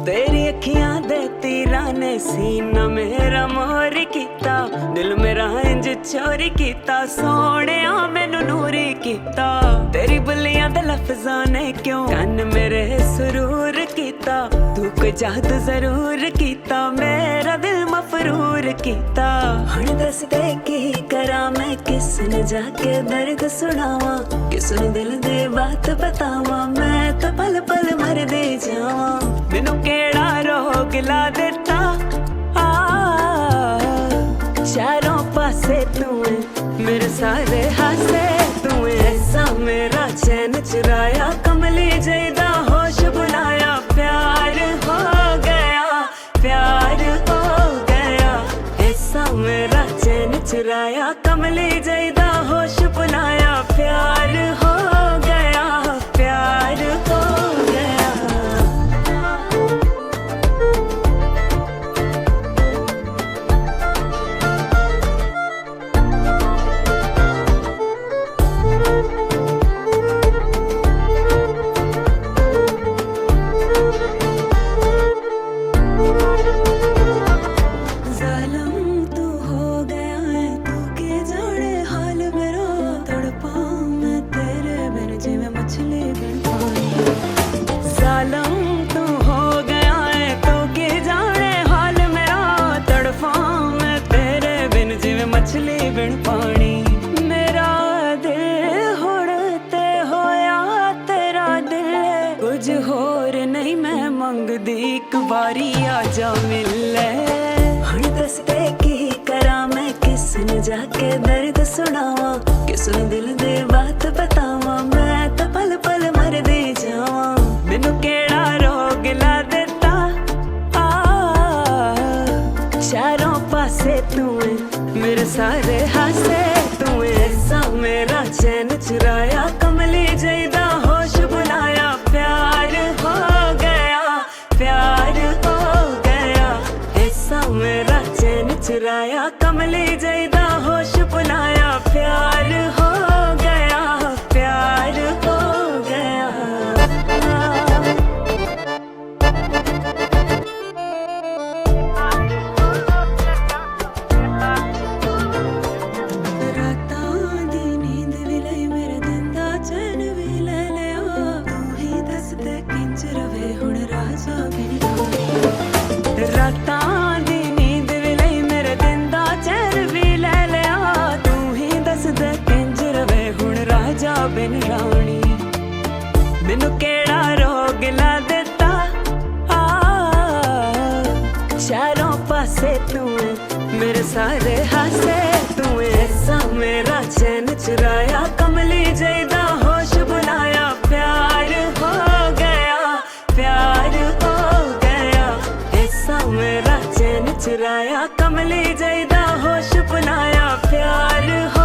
तेरी अखियां दे तीरां ने सीना मेरा मोर कीता, दिल मेरा इंज चोरी कीता, सोहणिया मैनू नूरी कीता। तेरी बुलियां दे लफ्जां ने क्यों कन मेरे सुरूर कीता, तू कोई जादू जरूर कीता, मेरा दिल मफरूर कीता। हुण दस दे की करा मैं, किसने जाके दर्द सुनावा, किसने दिल दे बात बतावा, मैं तो पल पल मर दे जावा। मैनू केड़ा रोग ला देता चारों पासे तू है, मेरे सारे हासे तू है। ऐसा मेरा चैन चुराया, कमली जैदा होश बुलाया, प्यार हो गया, प्यार हो गया। ऐसा मेरा चैन चुराया, कमली जैदा होश बुलाया, प्यार हो गया, प्यार हो गया। मछली बिन पानी मेरा दिल हुण ते होया तेरा दिल, कुछ होर नहीं मैं मंगदी, एक बारी आजा मिले। हुण दस दे की करा मैं, किसने जाके दर्द सुनावा, किसने दिल दे बात बतावा, मैं तो पल पल मर दे जावा। मैनू केड़ा रोग ला देता चारों पासे तू है, मेरे सारे हासे तू है। ऐसा मेरा चैन चुराया, कमली जैदा होश बुलाया, प्यार हो गया, प्यार हो गया। ऐसा मेरा चैन चुराया, कमली जैदा होश बुलाया, प्यार हो गया, प्यार हो गया। रातां दी नींद भी लई, मेरे दिन दा चैन भी ले लिया, तू ही दस दे किंज रवे हुण राजा बिन रानी। मैनू केड़ा रोग ला देता चारों पासे तू है, मेरे सारे हासे तू है। ऐसा मेरा चैन चुराया, कमली जैदा होश बुलाया, प्यार हो गया, प्यार हो गया। ऐसा मेरा चैन चुराया, कमली जैदा होश बुलाया, प्यार हो